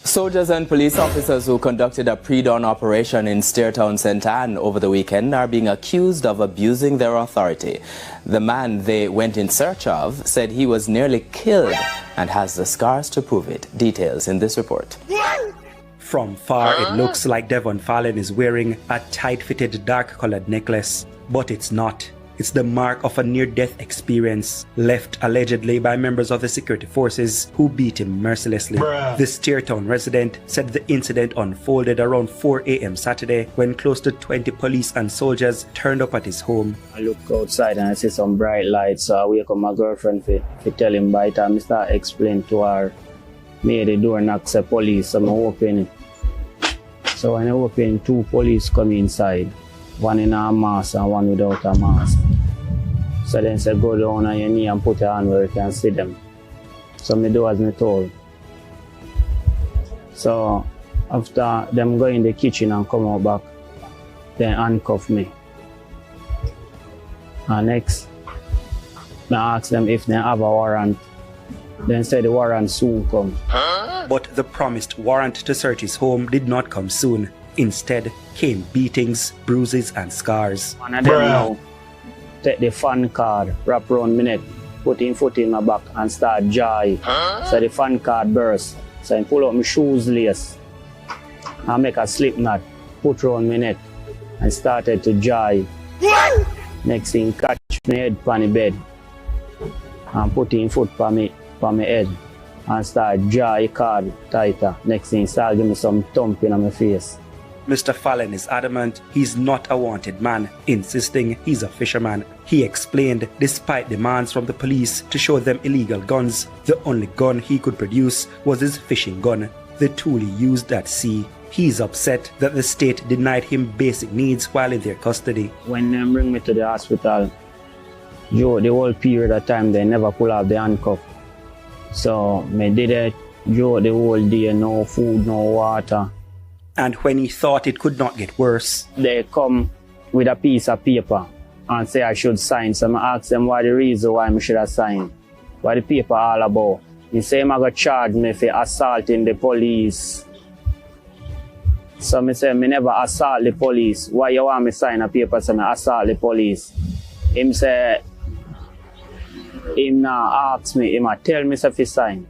Soldiers and police officers who conducted a pre-dawn operation in Vineyard St. Anne over the weekend are being accused of abusing their authority. The man they went in search of said he was nearly killed and has the scars to prove it. Details in this report. From far, it looks like Devon Fallon is wearing a tight-fitted dark-colored necklace, but it's not. It's the mark of a near-death experience left allegedly by members of the security forces who beat him mercilessly. The Vineyard resident said the incident unfolded around 4 a.m. Saturday when close to 20 police and soldiers turned up at his home. I look outside and I see some bright lights, so I wake up my girlfriend to tell him by the time I start explain to her, me the door knock say police, so I open it. So when I open, 2 police come inside. One in a mask and one without a mask. So then say go down on your knee and put your hand where you can see them. So me do as me told. So after them go in the kitchen and come out back, then handcuff me. And next, I ask them if they have a warrant. Then say the warrant soon come. But the promised warrant to search his home did not come soon. Instead came beatings, bruises and scars. One of them now take the fan card, wrap around my neck, put him foot in my back and start jay. So the fan card burst. So I pull up my shoes lace and make a slip knot, put around my neck and started to jay. Next thing catch my head on the bed and put him foot on my head and start jay card tighter. Next thing start give me some thumping on my face. Mr. Fallon is adamant he's not a wanted man, insisting he's a fisherman. He explained despite demands from the police to show them illegal guns, the only gun he could produce was his fishing gun, the tool he used at sea. He's upset that the state denied him basic needs while in their custody. When they bring me to the hospital, Joe, the whole period of time they never pull off the handcuff. So me did it, Joe, the whole day, no food, no water. And when he thought it could not get worse, they come with a piece of paper and say I should sign. So I ask them why the reason why I should have signed. What the paper all about. He say I'm going to charge me for assaulting the police. So I say I never assault the police. Why you want me sign a paper so I assault the police? Him say, him now ask me, him tell me if he sign.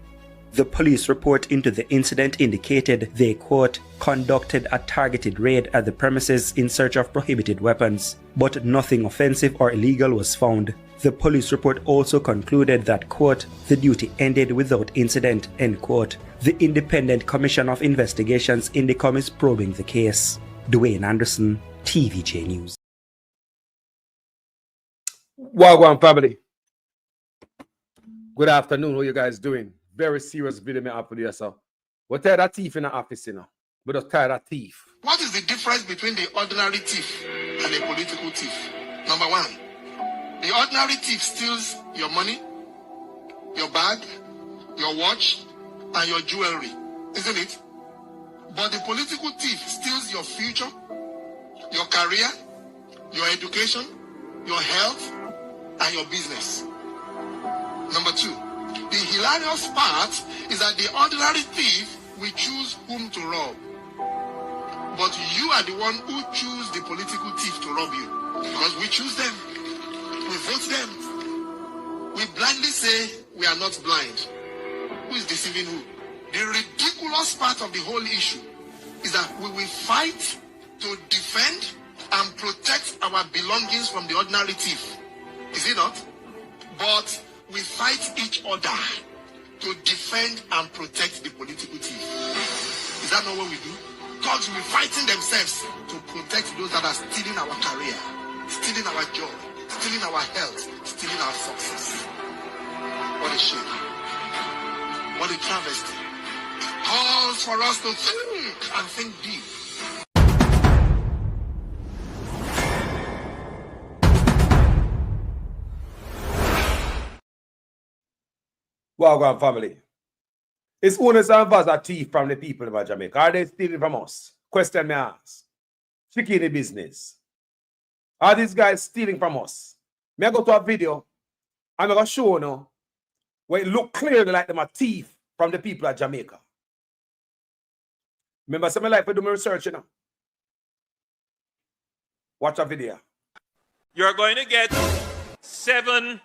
The police report into the incident indicated they, quote, conducted a targeted raid at the premises in search of prohibited weapons, but nothing offensive or illegal was found. The police report also concluded that, quote, the duty ended without incident, end quote. The Independent Commission of Investigations INDECOM is probing the case. Dwayne Anderson, TVJ News. Wagwan family. Good afternoon. How you guys doing? Very serious video me up for this, sir. We tie that thief in the office, you know. We just tie that thief. What is the difference between the ordinary thief and a political thief? Number 1, the ordinary thief steals your money, your bag, your watch, and your jewelry, isn't it? But the political thief steals your future, your career, your education, your health, and your business. Number 2, the hilarious part is that the ordinary thief will choose whom to rob. But you are the one who choose the political thief to rob you. Because we choose them. We vote them. We blindly say we are not blind. Who is deceiving who? The ridiculous part of the whole issue is that we will fight to defend and protect our belongings from the ordinary thief. Is it not? But we fight each other to defend and protect the political thief. Is that not what we do? Thugs will be fighting themselves to protect those that are stealing our career, stealing our joy, stealing our health, stealing our success. What a shame. What a travesty. Calls for us to think and think deep. Wagwan family. Is owners and us a thief from the people of Jamaica? Are they stealing from us? Question me ask. Chicken the business. Are these guys stealing from us? Me I go to a video and I'm going to show you where it look clearly like them a thief from the people of Jamaica. Remember, some life I do my research, you know. Watch a video. You're going to get 7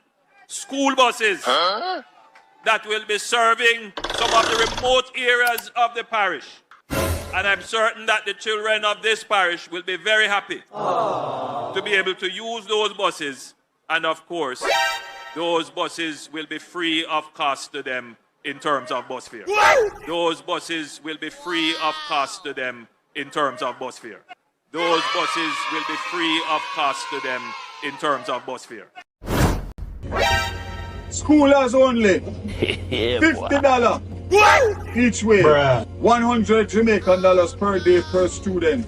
school buses that will be serving some of the remote areas of the parish. And I'm certain that the children of this parish will be very happy to be able to use those buses. And of course, those buses will be free of cost to them in terms of bus fare. Those buses will be free of cost to them in terms of bus fare. Those buses will be free of cost to them in terms of bus fare. Schoolers only. $50 each way. 100 Jamaican dollars per day per student.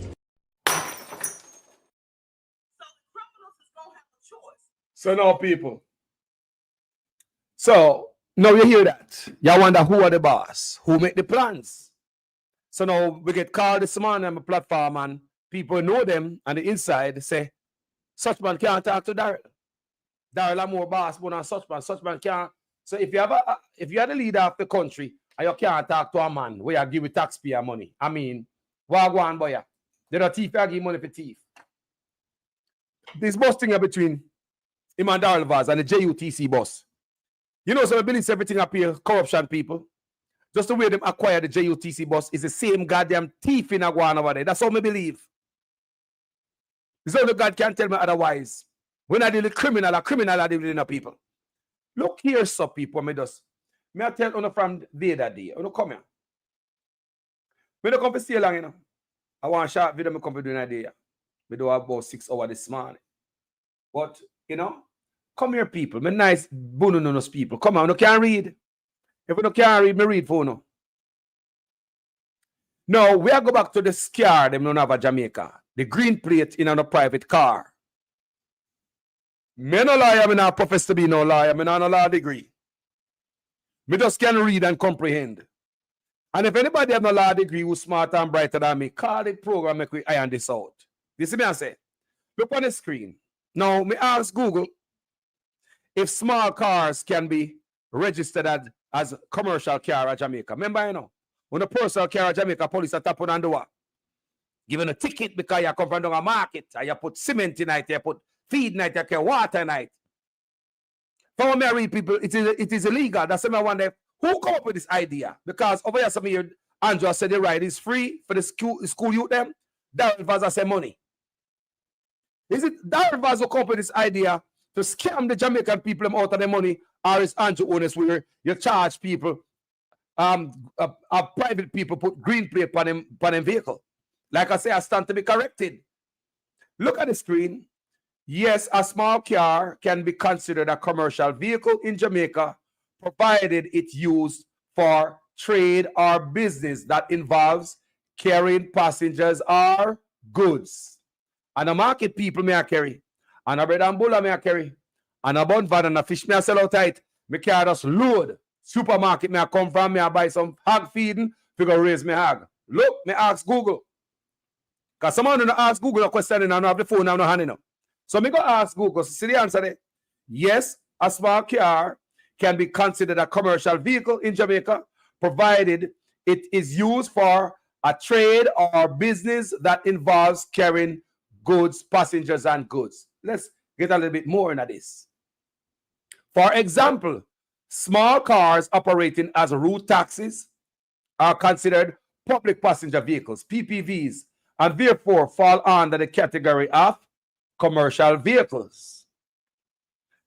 So now, people. So now you hear that. You wonder who are the boss, who make the plans. So now we get called this morning on the platform and people know them on the inside say, such man can't talk to Daryl. Daryl are more boss than such man. Such man can't. So if you are the leader of the country and you can't talk to a man where you give you taxpayer money, I mean, what go on, boy? They don't thief, you give money for thief. This bus thing between him and Daryl Vaz and the JUTC bus. You know, so I believe everything up here, corruption people. Just the way them acquire the JUTC bus is the same goddamn thief in a go on over there. That's all I believe. This only God can tell me otherwise. When I deal with criminal, a criminal I deal with people. Look here, so people, may I tell you from the other day, you come here. When I come to stay long, you know, I want to short video, I come to do a day. We do about 6 hours this morning. But, you know, come here, people. Me nice, bonus people. Come on, you can't read. If you can't read, me read for you. Now, we are go back to the scare them don't have a Jamaica. The green plate in a private car. Me no lawyer, me not profess to be no lawyer, me not no law degree. Me just can read and comprehend. And if anybody have no law degree who's smarter and brighter than me, call the program, make we iron this out. You see me I say? Look on the screen. Now, me ask Google if small cars can be registered as commercial car at Jamaica. Remember, you know, when a personal car at Jamaica, police are tapping on the door. Giving a ticket because you come from a market, and you put cement in it, you put feed in it, you put water in it. For married people, it is illegal. That's why I wonder who come up with this idea. Because over here, some of you, Andrew said the ride is free for the school youth them. Daryl Vaz say money. Is it Daryl Vaz who come up with this idea to scam the Jamaican people out of their money, or is Andrew honest where you charge people, private people put green plate on them vehicle? Like I say, I stand to be corrected. Look at the screen. Yes, a small car can be considered a commercial vehicle in Jamaica, provided it's used for trade or business that involves carrying passengers or goods. And a market people may I carry. And a bread and butter may I carry. And a bun van and a fish may I sell out tight. Me carry just load. Supermarket may I come from, may I buy some hog feeding, figure raise me hog. Look, me ask Google. Because someone don't ask Google a question and I don't have the phone, I don't hand it. So me go ask Google. So see the answer there? Yes, a small car can be considered a commercial vehicle in Jamaica, provided it is used for a trade or business that involves carrying goods, passengers, and goods. Let's get a little bit more into this. For example, small cars operating as route taxis are considered public passenger vehicles, PPVs, and therefore fall under the category of commercial vehicles.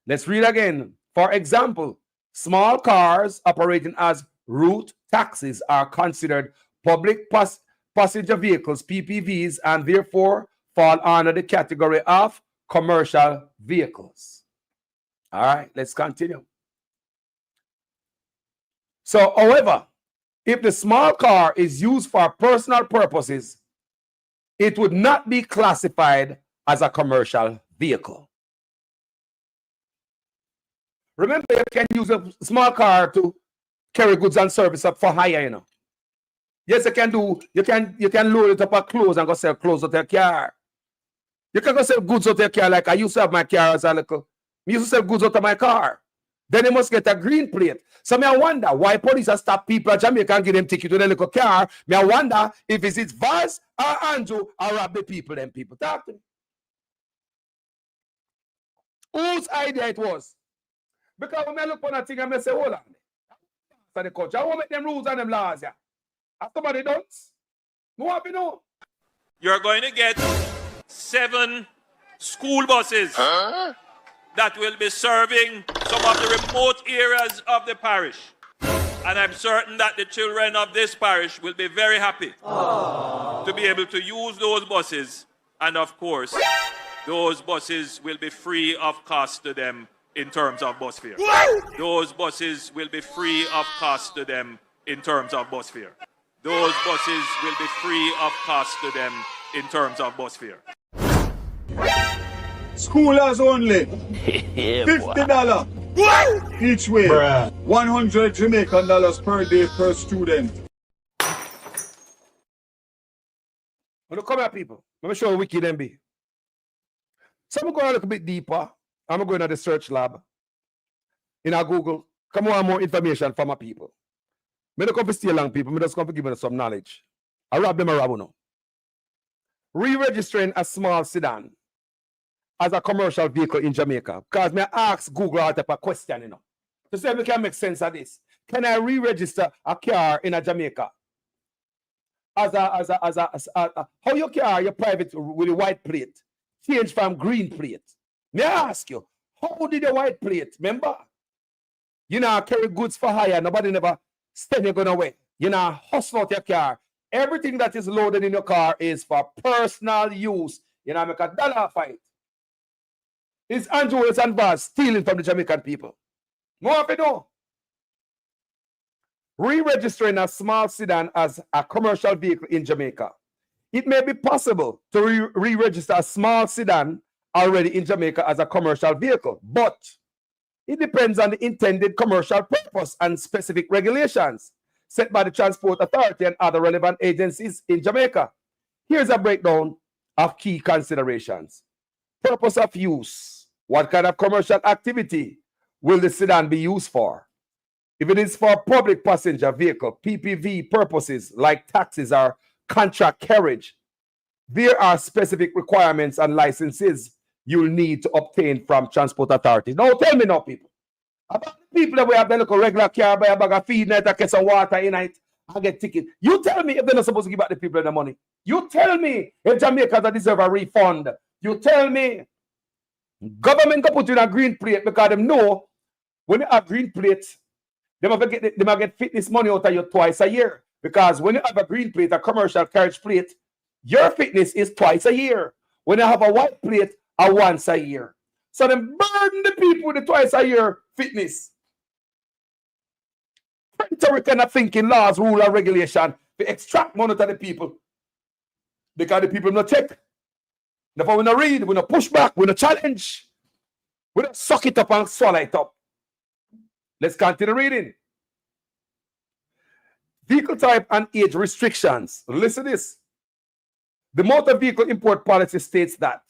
Let's read again. For example, small cars operating as route taxis are considered public passenger vehicles, PPVs, and therefore fall under the category of commercial vehicles. All right, let's continue. So, however, if the small car is used for personal purposes, it would not be classified as a commercial vehicle. Remember, you can use a small car to carry goods and service up for hire, you know. Yes, you can load it up with clothes and go sell clothes out your car. You can go sell goods out your car, like I used to have my car as a little. I used to sell goods out of my car. Then you must get a green plate. So me I wonder why police are stop people at Jamaica and give them ticket to the little car. Me I wonder if it's Vaz or Andrew or rob the people, them people. Talk to me. Whose idea it was? Because when I look on that thing and I say, hold on. So the culture, I want to make them rules and them laws, yeah. As somebody does, no want to know. You're going to get 7 school buses that will be serving some of the remote areas of the parish. And I'm certain that the children of this parish will be very happy to be able to use those buses. And of course, those buses will be free of cost to them in terms of bus fare. Those buses will be free of cost to them in terms of bus fare. Those buses will be free of cost to them in terms of bus fare. Schoolers only. $50 each way. 100 Jamaican dollars per day per student. When you come here, people, let me show you how wicked them be. So I'm going a little bit deeper. I'm going to the search lab in our Google. Come on, more information from my people. I don't come to steal long people. I just come to give them some knowledge. I rob them a rabuno. Re-registering a small sedan as a commercial vehicle in Jamaica. Because I ask Google a type of question, you know, to see if we can make sense of this. Can I re-register a car in a Jamaica? How your car, your private with a white plate, change from green plate? May I ask you, how did the white plate, remember? You know, carry goods for hire, nobody never send you going away. You know, hustle out your car. Everything that is loaded in your car is for personal use. You know, make $1 fight. Is Andrew Wilson and Vaz stealing from the Jamaican people? More of it, no. Re-registering a small sedan as a commercial vehicle in Jamaica. It may be possible to re-register a small sedan already in Jamaica as a commercial vehicle, but it depends on the intended commercial purpose and specific regulations set by the Transport Authority and other relevant agencies in Jamaica. Here's a breakdown of key considerations. Purpose of use. What kind of commercial activity will the sedan be used for? If it is for public passenger vehicle, PPV purposes like taxis or contract carriage, there are specific requirements and licenses you'll need to obtain from Transport Authority. Now tell me now, people. About the people that we have the little regular car, buy a bag of feed night, get some water in it, and get ticket. You tell me if they're not supposed to give back the people the money. You tell me if Jamaicans deserve a refund. You tell me. Government can put you in a green plate because they know when you have green plates, they might get fitness money out of you twice a year. Because when you have a green plate, a commercial carriage plate, your fitness is twice a year. When you have a white plate, once a year. So then burden the people with the twice a year fitness. Predatory kind of thinking, laws, rule, and regulation to extract money to the people. Because the people not check. Therefore, we not read, we not push back, we not challenge. We don't suck it up and swallow it up. Let's continue reading. Vehicle type and age restrictions. Listen to this. The motor vehicle import policy states that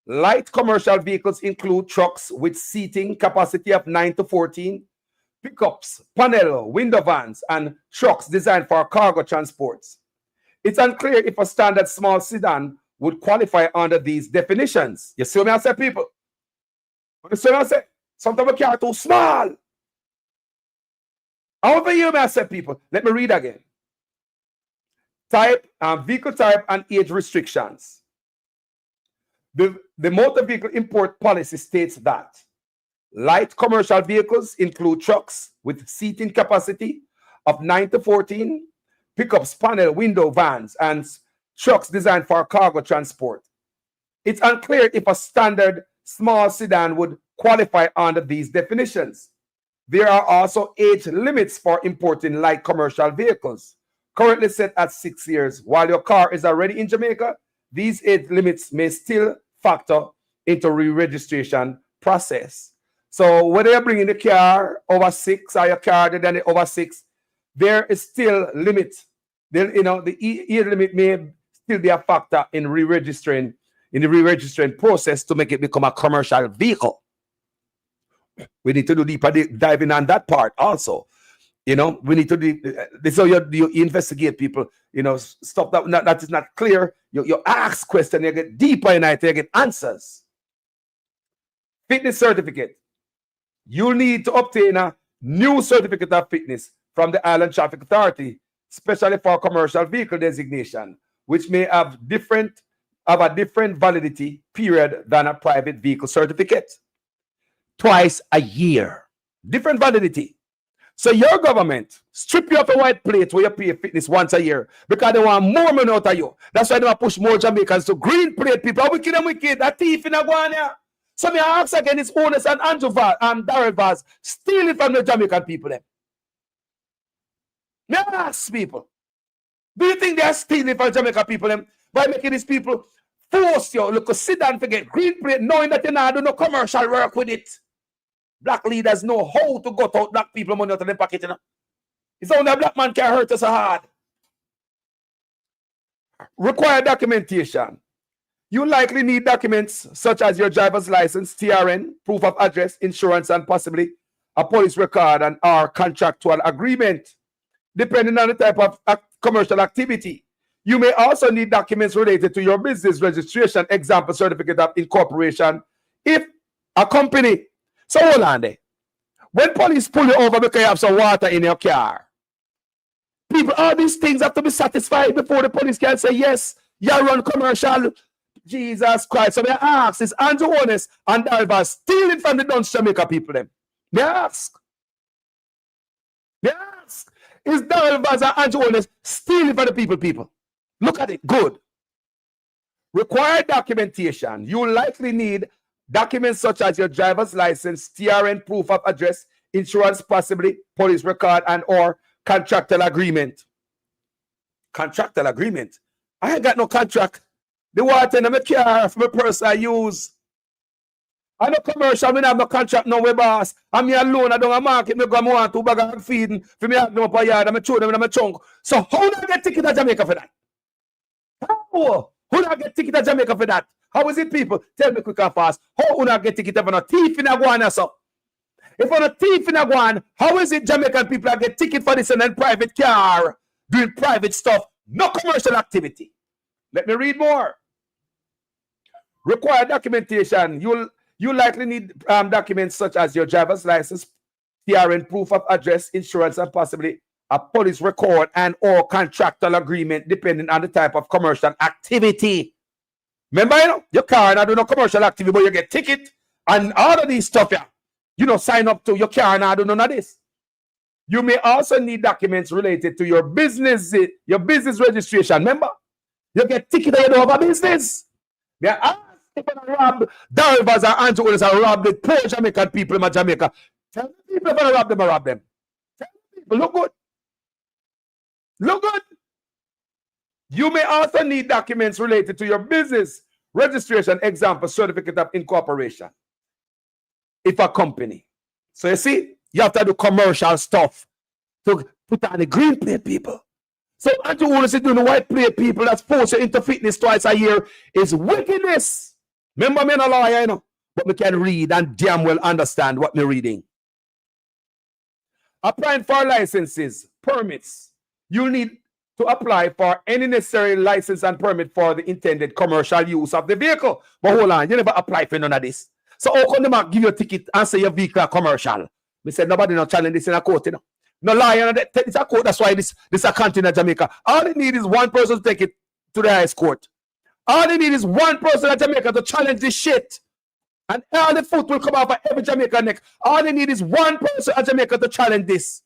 light commercial vehicles include trucks with seating capacity of 9 to 14, pickups, panel, window vans, and trucks designed for cargo transports. It's unclear if a standard small sedan would qualify under these definitions. You see what I say, people? You see what I say? Sometimes a car too small. However you may say, people, let me read again. Vehicle type and age restrictions. The motor vehicle import policy states that light commercial vehicles include trucks with seating capacity of 9 to 14, pickups, panel, window vans, and trucks designed for cargo transport. It's unclear if a standard small sedan would qualify under these definitions. There are also age limits for importing light commercial vehicles, currently set at 6 years. While your car is already in Jamaica, these age limits may still factor into re-registration process. So whether you're bringing the car over 6 or your car then over 6, there is still limit. Then the age limit may still be a factor in re-registering in the re-registering process to make it become a commercial vehicle. We need to do deeper diving on that part also. You know, we need to do this. So you investigate people, you know, stuff that is not clear. You ask questions, you get deeper in it, you get answers. Fitness certificate. You need to obtain a new certificate of fitness from the Island Traffic Authority, especially for commercial vehicle designation, which may have a different validity period than a private vehicle certificate. Twice a year. Different validity. So your government strip you off a white plate where you pay fitness once a year because they want more money out of you. That's why they want to push more Jamaicans to green plate people. How wicked and wicked. That thief in Aguania. So me ask again, it's Honest and Andrew Vaz and Darrell Vaz stealing from the Jamaican people. Them. Me ask people. Do you think they are stealing from Jamaican people them, by making these people force you look sit down and forget green plate knowing that you're not doing no commercial work with it? Black leaders know how to gut out black people money out of their pocket, you know. It's only a black man can hurt us so hard. Required documentation. You likely need documents such as your driver's license, TRN, proof of address, insurance, and possibly a police record and or contractual agreement, depending on the type of commercial activity. You may also need documents related to your business registration, example, certificate of incorporation, if a company. So hold on there. When police pull you over because you have some water in your car, people, all these things have to be satisfied before the police can say, yes, you run commercial. Jesus Christ. So they ask, is Andrew Honest and Darrell Vaz stealing from the Dunce Jamaica people them? They ask. They ask. Is Darrell Vaz and Andrew Honest stealing from the people? Look at it. Good. Required documentation. You likely need documents such as your driver's license, TRN, proof of address, insurance, possibly police record, and or contractual agreement. Contractual agreement? I ain't got no contract. The water in my car for my purse I use. I no commercial, I have no contract no way, boss. I'm here alone, I don't have market, I go want 2 bags of feeding for me have no up a yard, I'm throw them in my chunk. So how do I get ticket to Jamaica for that? How? Who do I get ticket to Jamaica for that? How is it, people? Tell me quick and fast. How do I get ticket if I'm a thief in Aguana, so? If I'm a thief in Aguana, how is it Jamaican people get ticket for this and then private car, doing private stuff, no commercial activity? Let me read more. Required documentation. You likely need documents such as your driver's license, TRN, proof of address, insurance, and possibly a police record and or contractual agreement depending on the type of commercial activity. Remember, you know, your car not do no commercial activity, but you get ticket and all of these stuff, yeah. You know, sign up to your car not do none of this. You may also need documents related to your business registration. Remember, you get ticket and you don't have a business. Yeah, ask if I rob Darrell Vaz and Andrew Honest and rob the poor Jamaican people in Jamaica. Tell the people if I rob them, I rob them. Tell the people, look good. Look good. You may also need documents related to your business registration, example, certificate of incorporation. If a company. So you see, you have to do commercial stuff to put on the green plate people. So Andrew Honest is doing the white plate people that's forced you into fitness twice a year is wickedness. Remember, me not a lawyer, you know, but me can read and damn well understand what me reading. Applying for licenses, permits. You need to apply for any necessary license and permit for the intended commercial use of the vehicle. But hold on, you never apply for none of this. So how come they give you a ticket and say your vehicle is commercial? Me said nobody no challenge this in a court, you know. No liar, it's a court. That's why this a country in Jamaica. All they need is one person to take it to the highest court. All they need is one person in Jamaica to challenge this shit. And all the foot will come off of every Jamaican neck. All they need is one person in Jamaica to challenge this.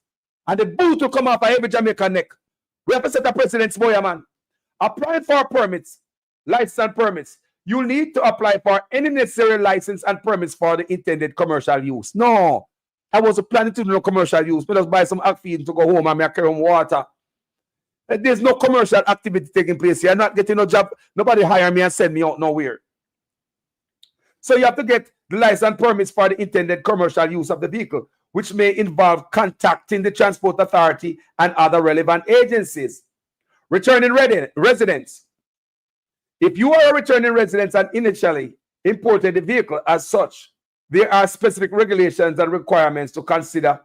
And the boot will come off of every Jamaican neck. We have to set a precedent, boy, man. Applying for permits, license and permits. You need to apply for any necessary license and permits for the intended commercial use. No. I wasn't planning to do no commercial use, but just buy some ag feed to go home and carry home water. There's no commercial activity taking place here. I'm not getting no job. Nobody hire me and send me out nowhere. So you have to get the license and permits for the intended commercial use of the vehicle, which may involve contacting the Transport Authority and other relevant agencies. Returning residents. If you are a returning resident and initially imported the vehicle as such, there are specific regulations and requirements to consider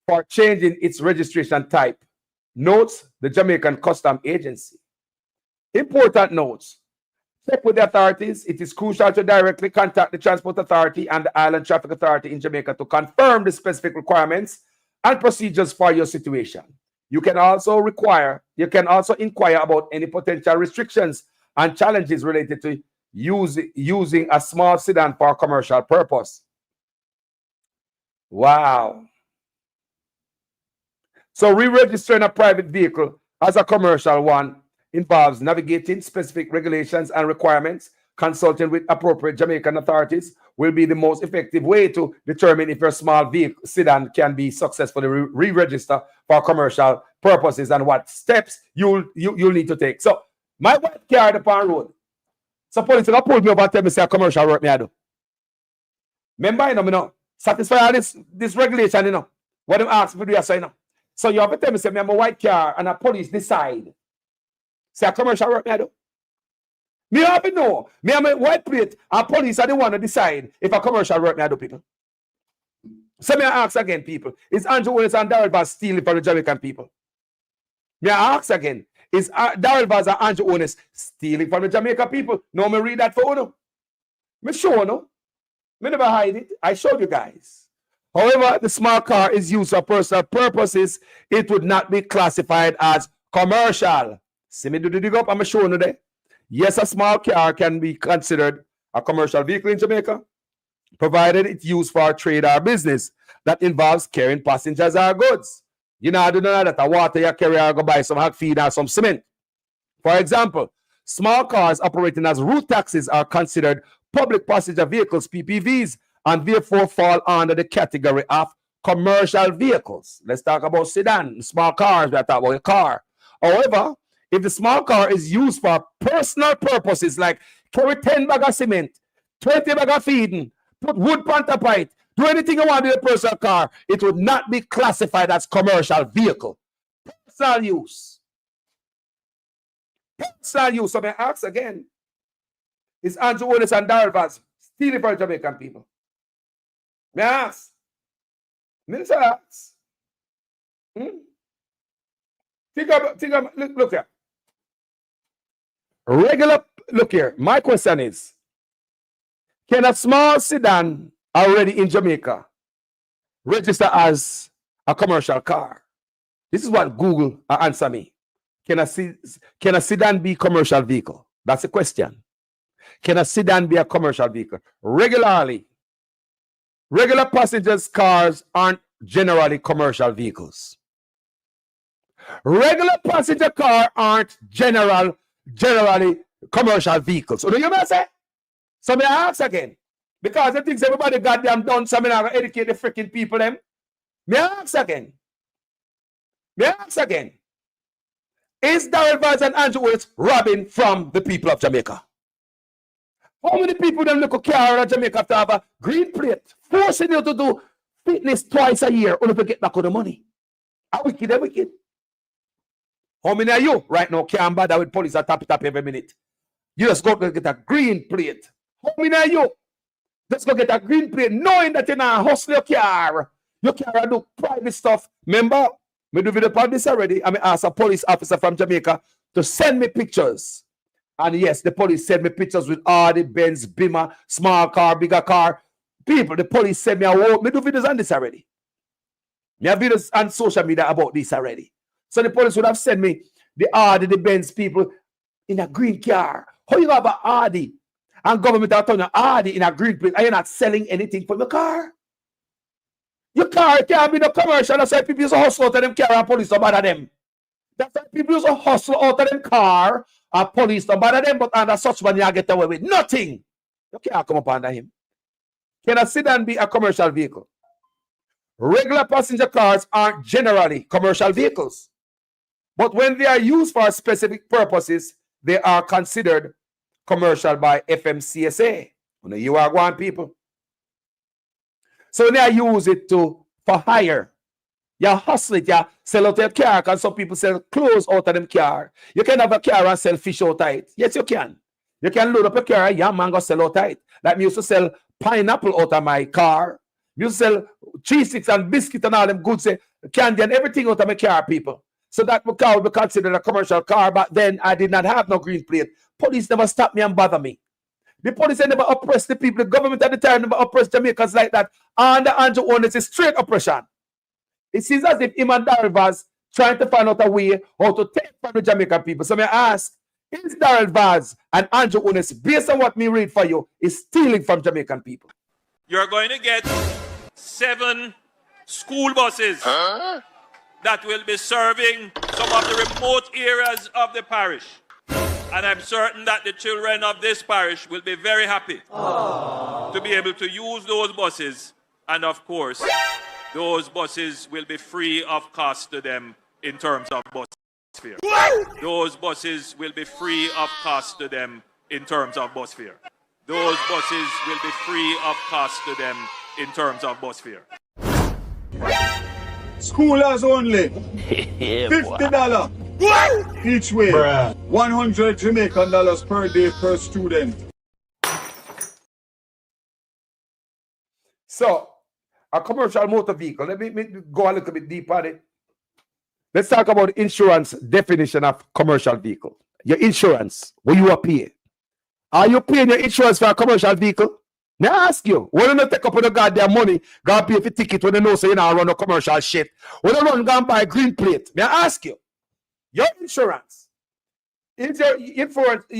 for changing its registration type, notes the Jamaican Custom Agency. Important notes. Check with the authorities. It is crucial to directly contact the Transport Authority and the Island Traffic Authority in Jamaica to confirm the specific requirements and procedures for your situation. You can also inquire about any potential restrictions and challenges related to using a small sedan for commercial purpose. Wow. So re-registering a private vehicle as a commercial one involves navigating specific regulations and requirements. Consulting with appropriate Jamaican authorities will be the most effective way to determine if your small vehicle sedan can be successfully re-registered for commercial purposes and what steps you'll need to take. So my white car upon road. So police will pull me over and tell me say a commercial work me I do. Remember, you know, satisfy all this regulation, you know. What them ask me do you say, you know. So you have to tell me say me have a white car and a police decide. Say a commercial work me I do. Me have to know. Me have a white plate and police are the one to decide if a commercial work me I do, people. So me ask again, people. Is Andrew Willis and Darrell Vaz stealing from the Jamaican people? Me ask again. Is Darrell Vaz and Andrew Willis stealing from the Jamaican people? No, me read that for you. Me show no. Me never hide it. I showed you guys. However, the small car is used for personal purposes. It would not be classified as commercial. See me do the dig up, I'm showing you there. Yes, a small car can be considered a commercial vehicle in Jamaica, provided it's used for trade or business that involves carrying passengers or goods. You know, I do know that a water you carry or go buy some hog feed or some cement. For example, small cars operating as route taxis are considered public passenger vehicles, PPVs, and therefore fall under the category of commercial vehicles. Let's talk about sedan, small cars, we're talking about a car. However, if the small car is used for personal purposes like carry 10 bag of cement, 20 bag of feeding, put wood pan top height, do anything you want with a personal car, it would not be classified as commercial vehicle. Personal use. Personal use. So I ask again, is Andrew Willis and Darrell Vaz stealing from Jamaican people? May I ask? Minister asks. Look here. Look here. My question is, can a small sedan already in Jamaica register as a commercial car? This is what Google answer me. Can a sedan be a commercial vehicle? That's the question. Can a sedan be a commercial vehicle? Regular passengers' cars aren't generally commercial vehicles. Regular passenger cars aren't generally commercial vehicles. So do you know what I say? So may I ask again? Because I think everybody goddamn done, so I'm going to educate the freaking people them. May I ask again? Is Darrell Vaz and Andrew Willis robbing from the people of Jamaica? How many people them look at car in Jamaica have to have a green plate, forcing you to do fitness twice a year only to get back on the money? Are wicked? How many of you right now can't bother with police that tap it up every minute? You just go get a green plate. How many of you just go get a green plate knowing that you're not hustle your car? Your car do private stuff. Remember, me do video about this already. I asked a police officer from Jamaica to send me pictures. And yes, the police sent me pictures with all the Benz, Beamer, small car, bigger car. People, the police sent me a me do videos on this already. Me have videos on social media about this already. So the police would have sent me the Audi, the Benz people in a green car. How you have an Audi and government are telling you Audi in a green plate and you're not selling anything for your car? Your car can't be no commercial. That's why people use to hustle out of them car and police don't bother them. That's why people use to hustle out of them car and police don't bother them, but under such one you get away with nothing. You can't come up under him. Can a sedan be a commercial vehicle? Regular passenger cars aren't generally commercial vehicles. But when they are used for specific purposes, they are considered commercial by FMCSA. You are one people. So they use it for hire. You hustle it, you sell out your car, because some people sell clothes out of them car. You can have a car and sell fish out of it. Yes, you can. You can load up a car, yeah, man, go sell out of it. Like me used to sell pineapple out of my car. You sell cheese sticks and biscuit and all them goods, candy and everything out of my car, people. So that my car would be considered a commercial car, but then I did not have no green plate. Police never stopped me and bother me. The police never oppressed the people. The government at the time never oppressed Jamaicans like that. And the Andrew Owners is straight oppression. It seems as if him and Darrell Vaz trying to find out a way how to take from the Jamaican people. So may I ask, is Darrell Vaz and Andrew Owners, based on what me read for you, is stealing from Jamaican people? You're going to get 7 school buses that will be serving some of the remote areas of the parish. And I'm certain that the children of this parish will be very happy to be able to use those buses. And of course, those buses will be free of cost to them in terms of bus fare. Those buses will be free of cost to them in terms of bus fare. Those buses will be free of cost to them in terms of bus fare. Schoolers only. $50 each way. 100 Jamaican dollars per day per student. So, a commercial motor vehicle. Let me go a little bit deeper on it. Let's talk about insurance definition of commercial vehicle. Your insurance, what you are paying. Are you paying your insurance for a commercial vehicle? May I ask you, when you not take up on the goddamn money, go pay for ticket when you know so you not run a commercial shit. When you run, go and buy a green plate. May I ask you, your insurance, is your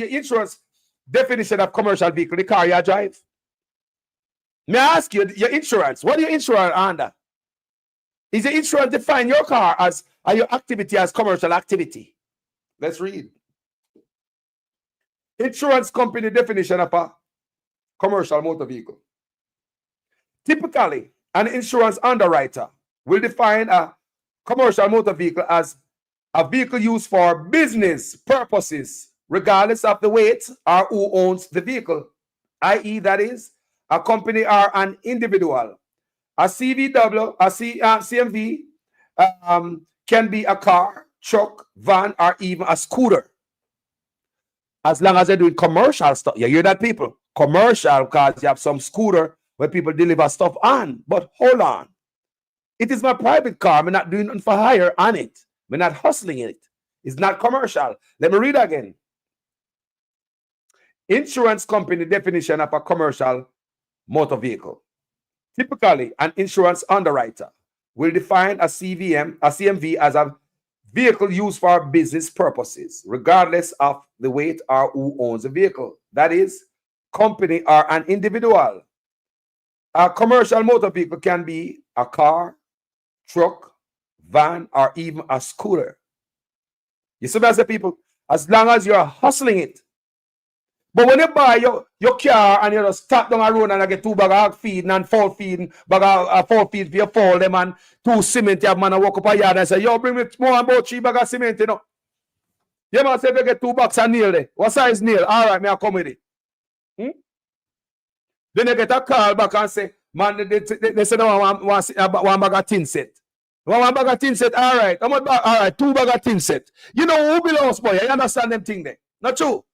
insurance definition of commercial vehicle, the car you drive? May I ask you, your insurance, what are your insurance under? Is your insurance define your car as, or your activity as commercial activity? Let's read. Insurance company definition of a commercial motor vehicle. Typically, an insurance underwriter will define a commercial motor vehicle as a vehicle used for business purposes, regardless of the weight or who owns the vehicle, i.e., that is, a company or an individual. A CVW, a CMV can be a car, truck, van, or even a scooter. As long as they're doing commercial stuff. You hear that, people? Commercial, because you have some scooter where people deliver stuff on. But hold on. It is my private car. I'm not doing nothing for hire on it. I'm not hustling it. It's not commercial. Let me read again. Insurance company definition of a commercial motor vehicle. Typically, an insurance underwriter will define a CMV as a vehicle used for business purposes, regardless of the weight or who owns the vehicle. That is, company or an individual. A commercial motor vehicle can be a car, truck, van, or even a scooter. You see what I say, people? As long as you're hustling it. But when you buy your car and you just stop down a road and I get 2 bags of hog feeding and fall feeding, bag of fall feed for your fall them and 2 cement, you have man walk up a yard and say, yo, bring me more about 3 bags of cement, you know. You must say if you get 2 bags of nail there. What size nail? All right, may I come with it. Then you get a call back and say, man, they say no one bag of tin set. One bag of tin set, all right. How much bag? All right, 2 bags of tin set. You know who belongs, boy? You understand them thing there? Not true.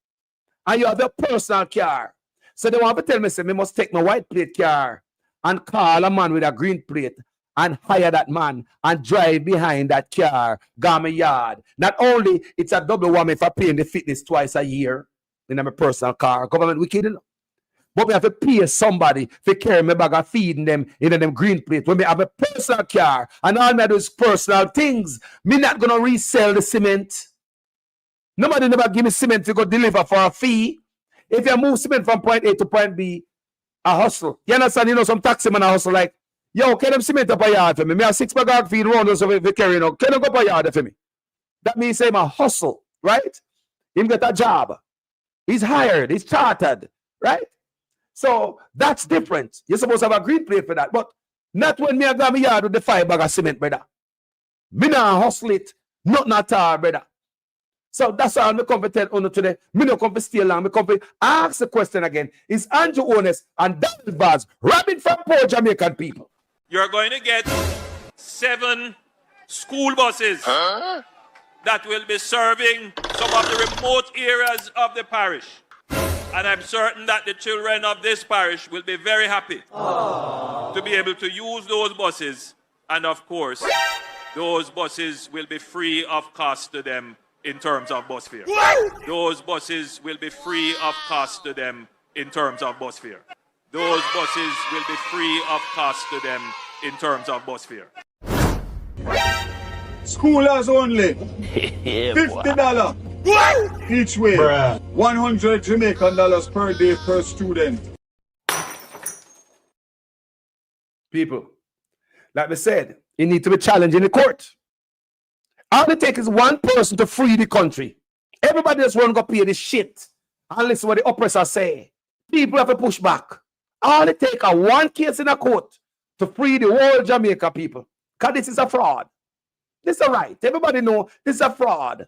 And you have your personal car. So they want to tell me, say, me must take my white plate car and call a man with a green plate and hire that man and drive behind that car, go my yard. Not only it's a double whammy for paying the fitness twice a year in my personal car. Government wicked, you know? But we have to pay somebody to carry my bag of feeding them in them green plate. When we have a personal car and all me do is personal things, me not going to resell the cement. Nobody never give me cement to go deliver for a fee. If you move cement from point A to point B, a hustle. You understand? You know, some taxi man a hustle like, yo, can them cement up a yard for me? Me have 6 bags of feed around us if you carry no. Can you go up a yard for me? That means him a hustle, right? Him get a job. He's hired. He's chartered, right? So that's different. You're supposed to have a green plate for that. But not when me a go my yard with the 5 bags of cement, brother. Me not hustle it. Nothing at all, brother. So that's all I come to tell you today. Me no come to stay long. Me come to ask the question again. Is Andrew Owners and Darrell Vaz robbing from poor Jamaican people? You're going to get 7 school buses that will be serving some of the remote areas of the parish. And I'm certain that the children of this parish will be very happy to be able to use those buses, and of course, those buses will be free of cost to them in terms of bus fare. Those buses will be free of cost to them in terms of bus fare. Those buses will be free of cost to them in terms of bus fare. Schoolers only. $50 each way. 100 Jamaican dollars per day per student. People, like we said, it needs to be challenged in the court. All it takes is one person to free the country. Everybody just want to go pay this shit and listen what the oppressors say. People have to push back. All it takes is one case in a court to free the whole Jamaica people. Because this is a fraud. This is a right. Everybody know this is a fraud.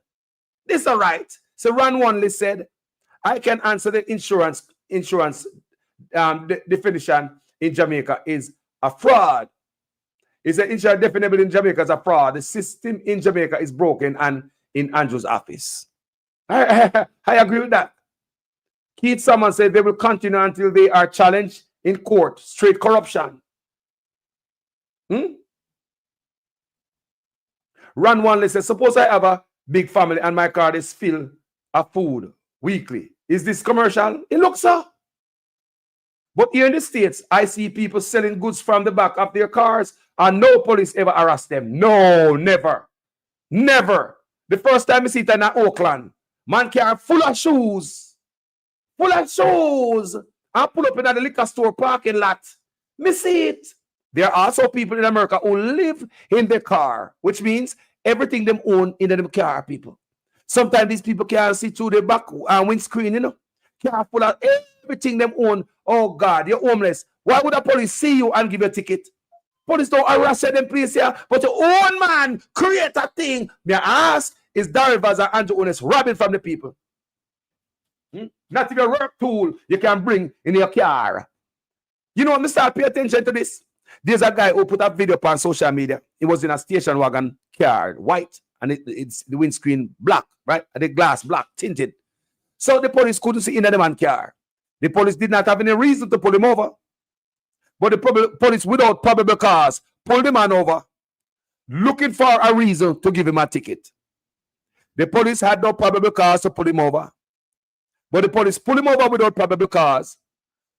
This is a right. So Ron Wanley said, I can answer the insurance definition in Jamaica is a fraud. It's an insurance definable in Jamaica as a fraud. The system in Jamaica is broken and in Andrew's office. I agree with that. Keith Summons said they will continue until they are challenged in court. Straight corruption. Ron Wanley says, suppose I have a big family and my card is filled of food weekly. Is this commercial? It looks so. But here in the States, I see people selling goods from the back of their cars and no police ever arrest them. No, never. Never. The first time I see it in Oakland, man car full of shoes. Full of shoes. I pull up in the liquor store parking lot. Me see it. There are also people in America who live in their car, which means everything them own in them car, people. Sometimes these people can't see through the back windscreen, you know. Car full of everything them own. Oh God, you're homeless. Why would the police see you and give you a ticket? Police don't arrest them, please, here. But your own man create a thing. May I ask, is Darvaz and Andrew Honest robbing from the people? Not even a work tool you can bring in your car. You know what, Mr. Pay attention to this. There's a guy who put a video up on social media. It was in a station wagon car, white, and it's the windscreen black, right? And the glass black, tinted. So the police couldn't see in the man's car. The police did not have any reason to pull him over. But the police, without probable cause, pulled the man over, looking for a reason to give him a ticket. The police had no probable cause to pull him over. But the police pulled him over without probable cause,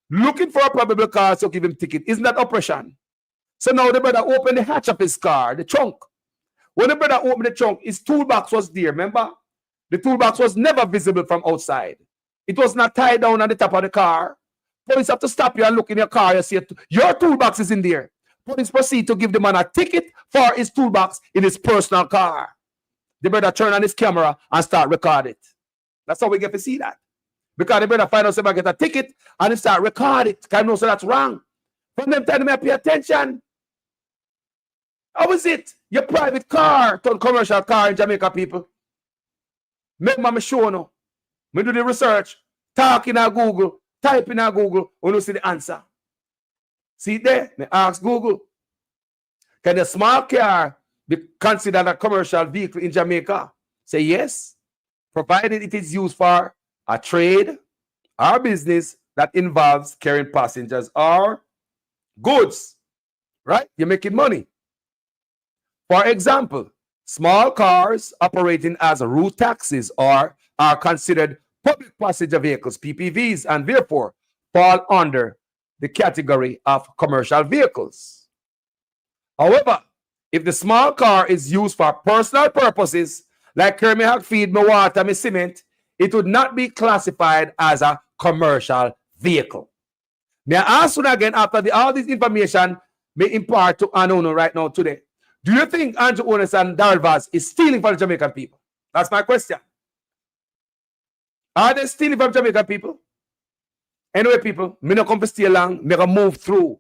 looking for a probable cause to give him a ticket. Isn't that oppression? So now the brother opened the hatch of his car, the trunk. When the brother opened the trunk, his toolbox was there, remember? The toolbox was never visible from outside. It was not tied down on the top of the car. Police have to stop you and look in your car. You see your toolbox is in there. Police proceed to give the man a ticket for his toolbox in his personal car. The brother turn on his camera and start record it. That's how we get to see that. Because the brother find out somebody get a ticket and he start record it. Because I know so that's wrong. From them telling me, pay attention. How is it? Your private car turn commercial car in Jamaica, people. Remember me show no. Me do the research, talk in Google, type in Google, when you see the answer. See it there? Me ask Google, can a small car be considered a commercial vehicle in Jamaica? Say yes, provided it is used for a trade or business that involves carrying passengers or goods, right? You're making money. For example, small cars operating as route taxis are considered public passenger vehicles, PPVs, and therefore fall under the category of commercial vehicles. However, if the small car is used for personal purposes, like carry me hog feed, me water, me cement, it would not be classified as a commercial vehicle. May I ask you again, after all this information may impart to Anono right now today, do you think Andrew Honest and Darvaz is stealing from the Jamaican people? That's my question. Are they stealing from Jamaican people? Anyway, people, me not come to stay long, me gonna move through.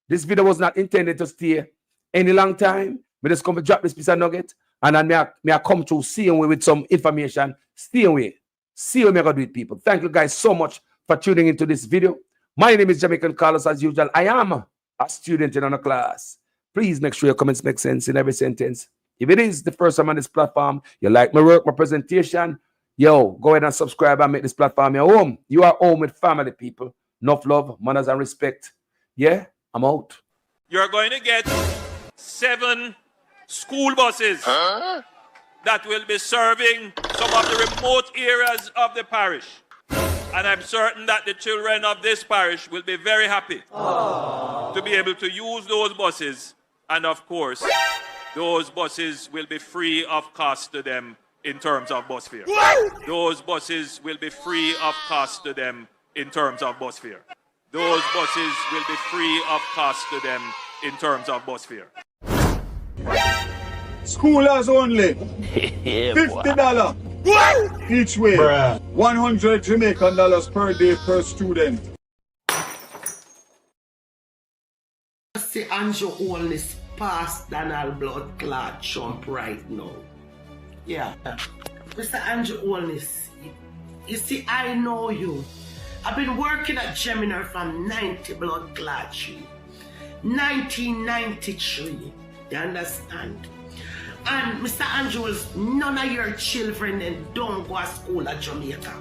This video was not intended to stay any long time. Me just come to drop this piece of nugget, and then me I come to see you with some information. Stay away. See what me gonna do with people. Thank you guys so much for tuning into this video. My name is Jamaican Carlos, as usual. I am a student in a class. Please make sure your comments make sense in every sentence. If it is the first time on this platform, you like my work, my presentation, yo, go ahead and subscribe and make this platform your home. You are home with family, people. Enough love, manners, and respect. Yeah, I'm out. You're going to get 7 school buses that will be serving some of the remote areas of the parish. And I'm certain that the children of this parish will be very happy to be able to use those buses. And of course, those buses will be free of cost to them in terms of bus fare. Those buses will be free of cost to them in terms of bus fare. Those buses will be free of cost to them in terms of bus fare. Schoolers only. $50 each way. 100 Jamaican dollars per day per student. See Andrew Holness past Donald blood clot jump right now. Yeah. Mr. Andrew Holness, you see, I know you. I've been working at Gemini from 90 blood clot 1993. You understand? And Mr. Andrews, none of your children then don't go to school at Jamaica.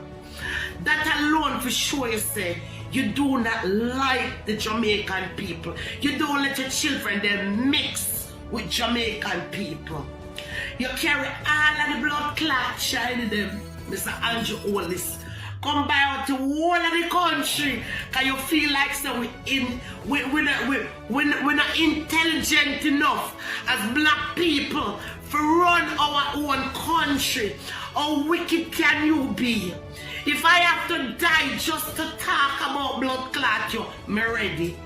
That alone for sure you say you do not like the Jamaican people. You don't let your children then mix with Jamaican people. You carry all of the blood clot child in them, Mr. Andrew Hollis. Come by out to all of the country, cause you feel like so we're not intelligent enough as black people to run our own country. How wicked can you be? If I have to die just to talk about blood clot, me ready.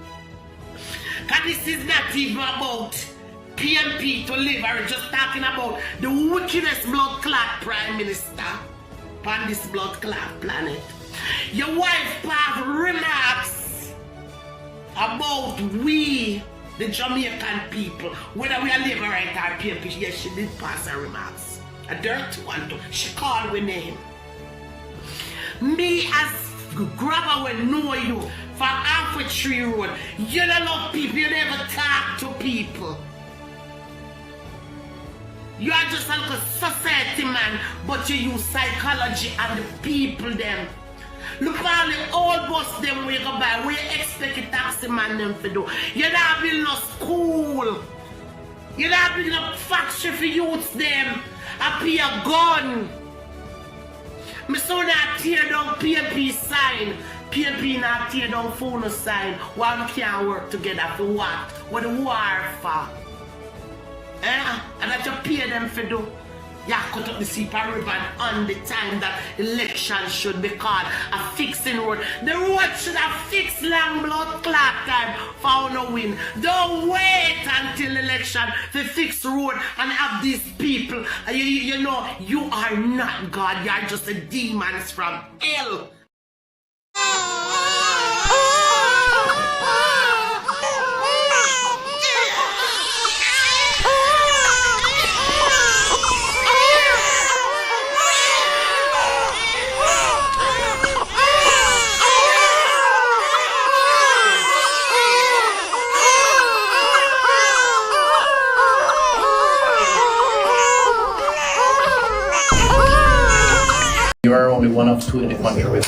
Cause this is not even about PMP to live, or just talking about the wickedest blood clot prime minister on this blood clot planet. Your wife have remarks about we, the Jamaican people, whether we are liberate or PMP. Yes, she did pass her remarks. A dirty one too. She called with name. Me as grabber will know you for half a tree road. You don't love people, you never talk to people. You are just like a society man, but you use psychology and the people them. Look at the old bus them we go by. We expect a taxi man them to do. You not build no school. You not build no factory for youths them. I pay a gun. Me so not tear down PMP sign. PMP not tear down phone sign. Why we can't work together for what? What the war for? And that you pay them for do. You cut up the super ribbon on the time that election should be called a fixing road. The road should have fixed long blood clot time for no win. Don't wait until election to fix road and have these people. You know, you are not God. You are just the demons from hell. You are only one of 2 in the country with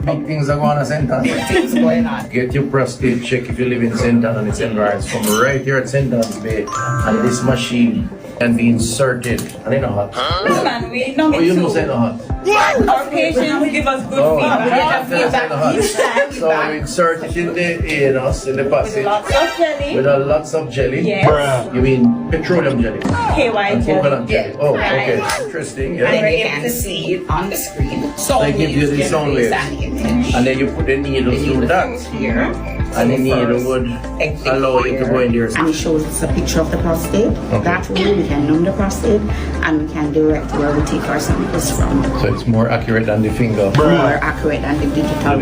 big things are going on St. Ann. Big things going on. Get your prostate check if you live in St. Ann and its environs from right here at St. Ann's Bay. And this machine can be inserted. And in a hot. No man, we know. Oh, you know St. Hot. Our patients give us good feedback. So we insert it in the anus, in the passage. With lots of jelly. With lots of jelly. Yes. You mean petroleum jelly? KY jelly. Coconut jelly. Yes. Oh, Right. okay. Interesting. Yeah. And we're able to see it on the screen. So They give you the sound waves. And then you put the needle through that. Here. And the needle would allow you to go in there. And it shows us a picture of the prostate. That way we can numb the prostate and we can direct where we take our samples from. So it's more accurate than the finger. More accurate than the digital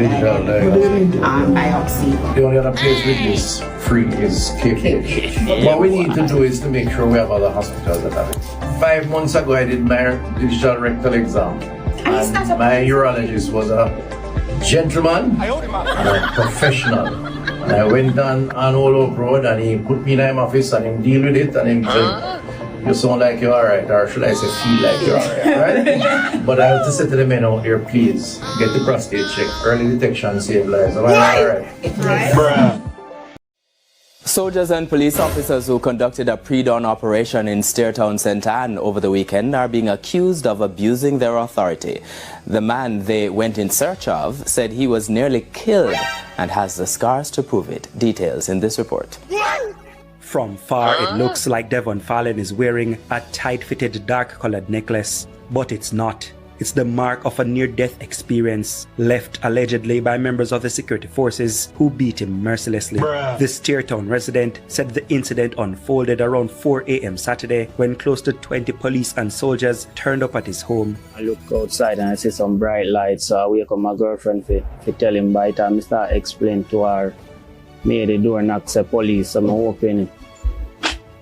biopsy. The only other place with this free is KPH. What we need to do is to make sure we have other hospitals that have it. 5 months ago I did my digital rectal exam. And my urologist was a gentleman and a professional. And I went on Old Oak Road and he put me in my office and he deal with it and he said, you sound like you're alright, or should I say feel like you're alright, right? But I have to say to the men out here, please, get the prostate check. Early detection save lives. Am I alright? So Soldiers and police officers who conducted a pre-dawn operation in Town, St. Anne over the weekend are being accused of abusing their authority. The man they went in search of said he was nearly killed and has the scars to prove it. Details in this report. From far, it looks like Devon Fallon is wearing a tight-fitted dark-colored necklace, but it's not. It's the mark of a near-death experience left allegedly by members of the security forces who beat him mercilessly. The Steartown resident said the incident unfolded around 4 a.m. Saturday when close to 20 police and soldiers turned up at his home. I look outside and I see some bright lights, so I wake up my girlfriend to tell him by the time I start explain to her, me the door knock say police, so I open it.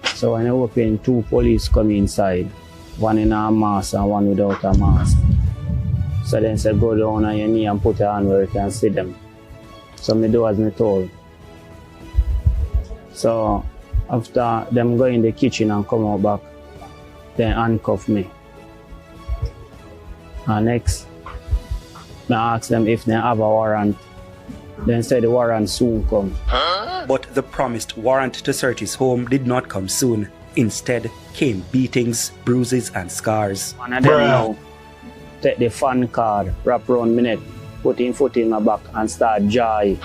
So when I open, 2 police come inside. One in a mask and one without a mask. So then say go down on your knee and put your hand where you can see them. So me do as me told. So after them go in the kitchen and come out back, they handcuff me. And next, I ask them if they have a warrant. Then say the warrant soon come. But the promised warrant to search his home did not come soon. Instead came beatings, bruises and scars. One of them now take the fan card, wrap around my neck, put him foot in my back and start joy.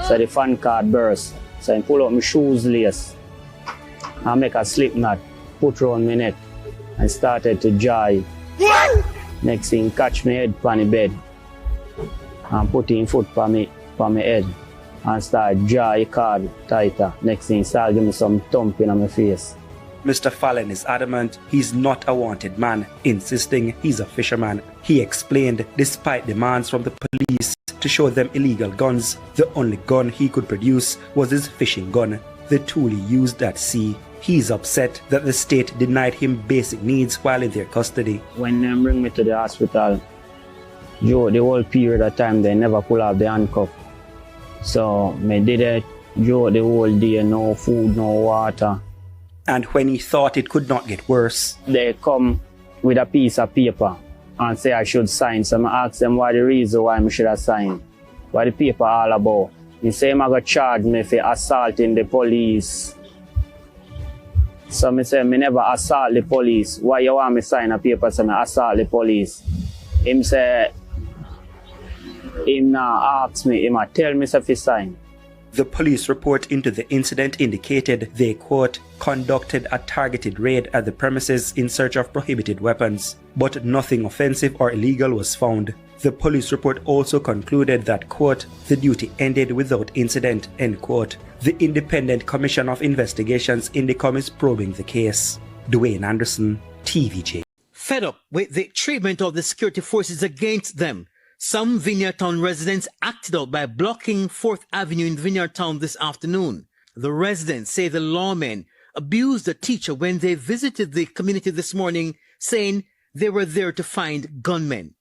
So the fan card burst. So I pull out my shoes lace and make a slip knot, put around my neck and started to joy. Next thing catch my head on the bed and put him foot on my head and start joy card tighter. Next thing start give me some thumping on my face. Mr. Fallon is adamant he's not a wanted man, insisting he's a fisherman. He explained despite demands from the police to show them illegal guns, the only gun he could produce was his fishing gun, the tool he used at sea. He's upset that the state denied him basic needs while in their custody. When they bring me to the hospital, Joe, the whole period of time they never pull off the handcuff. So me did it, Joe, the whole day, no food, no water. And when he thought it could not get worse, they come with a piece of paper and say I should sign. So I ask them why the reason why I should have signed. What the paper all about. He say I'm going to charge me for assaulting the police. So I say I never assault the police. Why you want me sign a paper so I assault the police? Him say, him now ask me, him tell me if he sign. The police report into the incident indicated they, quote, conducted a targeted raid at the premises in search of prohibited weapons, but nothing offensive or illegal was found. The police report also concluded that, quote, the duty ended without incident, end quote. The Independent Commission of Investigations Indicom is probing the case. Dwayne Anderson, TVJ. Fed up with the treatment of the security forces against them, some Vineyard Town residents acted out by blocking 4th Avenue in Vineyard Town this afternoon. The residents say the lawmen abused the teacher when they visited the community this morning, saying they were there to find gunmen.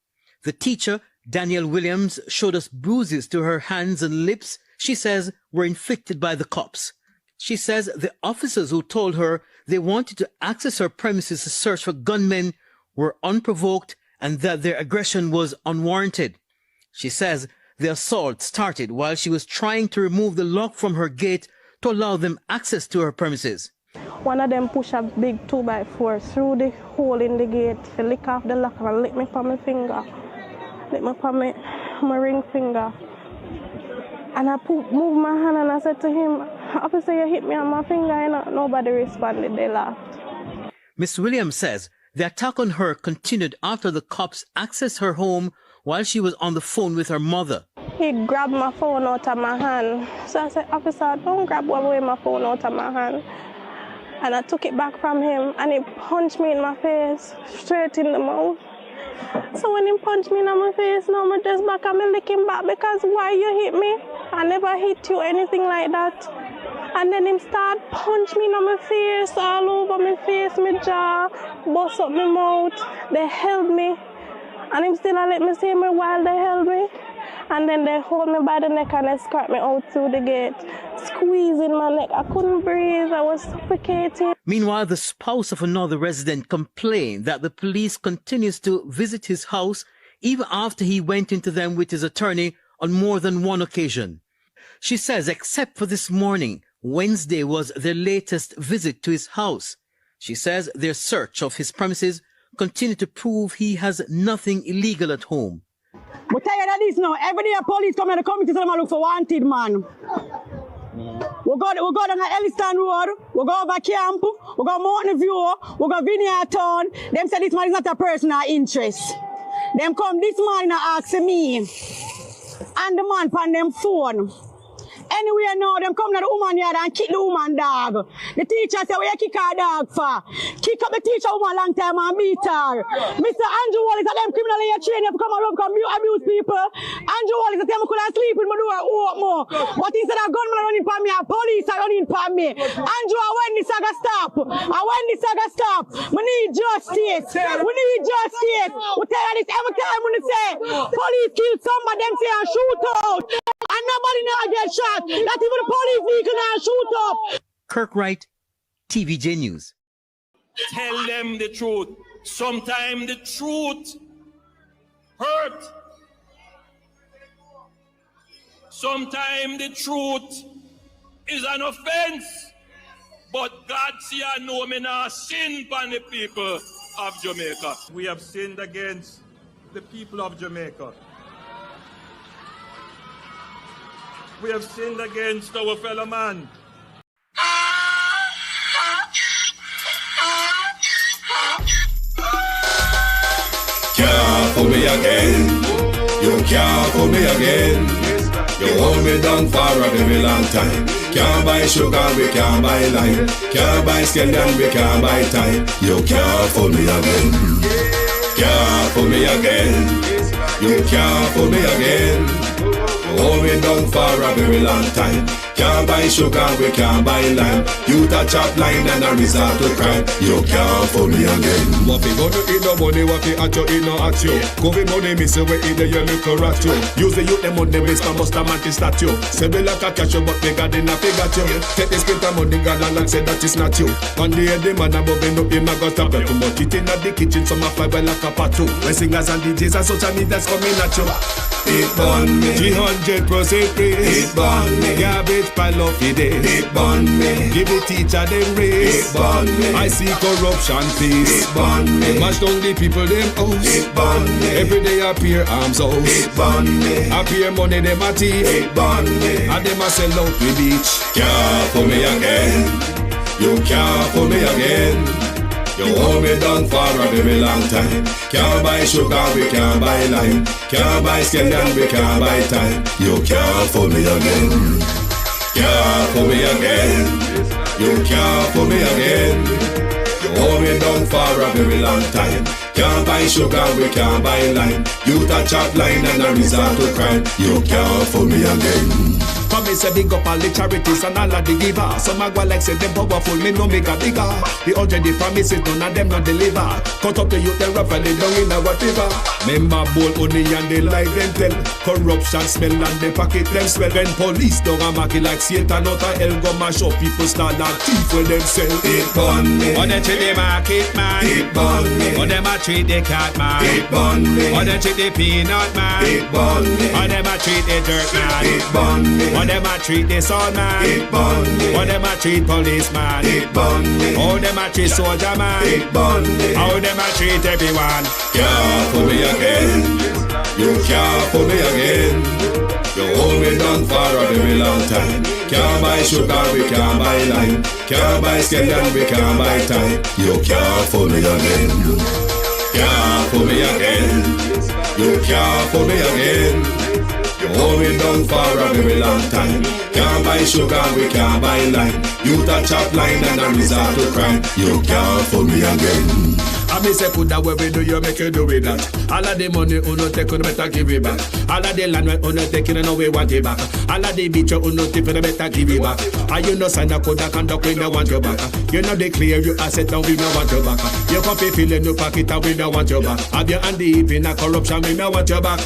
The teacher, Danielle Williams, showed us bruises to her hands and lips she says were inflicted by the cops. She says the officers who told her they wanted to access her premises to search for gunmen were unprovoked and that their aggression was unwarranted. She says the assault started while she was trying to remove the lock from her gate to allow them access to her premises. One of them pushed a big 2x4 through the hole in the gate to lick off the lock and lick me on my finger. Lick me on my ring finger. And I moved my hand and I said to him, officer, you hit me on my finger. And nobody responded, they laughed. Miss Williams says the attack on her continued after the cops accessed her home while she was on the phone with her mother. He grabbed my phone out of my hand. So I said, officer, don't grab away my phone out of my hand. And I took it back from him and he punched me in my face, straight in the mouth. So when he punched me in my face, now I'm just back and I'm licking back because why you hit me? I never hit you, anything like that. And then him start punch me in my face, all over my face, my jaw, bust up my mouth. They held me. And him still let me see me while they held me. And then they hold me by the neck and they escort me out through the gate, squeezing my neck. I couldn't breathe, I was suffocating. Meanwhile, the spouse of another resident complained that the police continues to visit his house even after he went into them with his attorney on more than one occasion. She says, except for this morning, Wednesday was their latest visit to his house. She says their search of his premises continue to prove he has nothing illegal at home. But tired of this now. Every day police come in the community to look for wanted man. We go down at Elliston Road, we go over camp, we go Mountain View, we go Vineyard Town. Them say this man is not a personal interest. Them come this morning and ask me and the man on them phone. Anyway, now, them come to the woman yard and kick the woman dog. The teacher say, where you kick her dog for? Kick up the teacher woman long time and beat her. Mr. Andrew Wallace, them criminal in your train, you come around, come abuse people. Andrew Wallace, I tell me could I sleep with my door open more. But instead of gunmen running for me, and police are running for me. Andrew, when this saga stop? When this saga stop? We need justice. We need justice. We tell you this every time when they say, police kill somebody, them say and shoot out. And nobody now get shot. Not even the police vehicle now shoot up. Kirk Wright, TVJ News. Tell them the truth. Sometimes the truth hurt. Sometimes the truth is an offense. But God see I know me now sin upon the people of Jamaica. We have sinned against the people of Jamaica. We have sinned against our fellow man. Can't fool me again. You can't fool me again. You hold me down for a very long time. Can't buy sugar, we can't buy lime. Can't buy scallion, we can't buy time. You can't fool me again. Can't fool me again. You can't fool me again. Hold me down for a very long time. Can't buy sugar, we can't buy lime. You touch up line and a resort to crime. You can't fool me again. What we gonna eat no money, what we at you, eat no at you. COVID money, miss away either you little rat you. Use the youth, the money, waste my must have mantis statue. Say we like a cash you, but we got in a figure you. Take the spit of money, God and say that is not you. One day the man above me, no him a got a bet. But it in the kitchen, some a fly well like a patu. When singers and DJs and social media's coming at you. It burn me. 300% raise. It burn me. Garbage pile of it. It burn me. Give the teacher them raise. It burn me. I see corruption peace. It burn me. Mash down the people them house. It burn me. Every day appear arms out. It burn me. Appear money them a thief. It burn me. And them a sell out the beach. Can't fool me again. You can't fool me again. You hold me down for a very long time. Can't buy sugar, we can't buy lime. Can't buy scallion, we can't buy time. You can't fool me again. Can't fool me again. You can't fool me again. You hold me down for a very long time. Can't buy sugar, we can't buy lime. You touch up line and a resort to crime. You can't fool me again. Come me say big up all the charities and all of the givers. Some a go like say them powerful, me no make a bigger. The already promises, none of them not deliver. Cut up the youth, them rough and they down in a whatever. Member bowl only and they lie them tell. Corruption smell and they pocket them swell. When police don't a market like Satan out of hell, go mash up people start like thief when them sell. It burn me. On them treat the market man. It burn me. On them a treat the cat man. It burn me. On them treat the peanut man. It burn me. On them a treat the dirt man. It burn me. On them a treat the soul man. It burn me. On them a treat policeman. It burn me. How them a treat soldier man. It burn me. How them a treat everyone. Can't fool me again. You can't fool me again. You hold me down for a very long time. Can't buy sugar, we can't buy lime. Can't buy scallion, we can't buy time. You can't fool me again. Can't fool me again. You can't fool me again. You hold me down for a very long time. Can't buy sugar, we can't buy lime. You touch up line and a resort to crime. You can't fool me again. I me say put that way we do, you make you do with that. All of the money you no take, you better give it back. All of the land you no take, you know we want it back. All of the beach you no tip, you better give it back. And you no sign a code that conduct, we no want you back. You know declare you asset down, we no want you back. You can't be feeling your pocket and we no want you back. Have your hand deep in a corruption, we no want you back.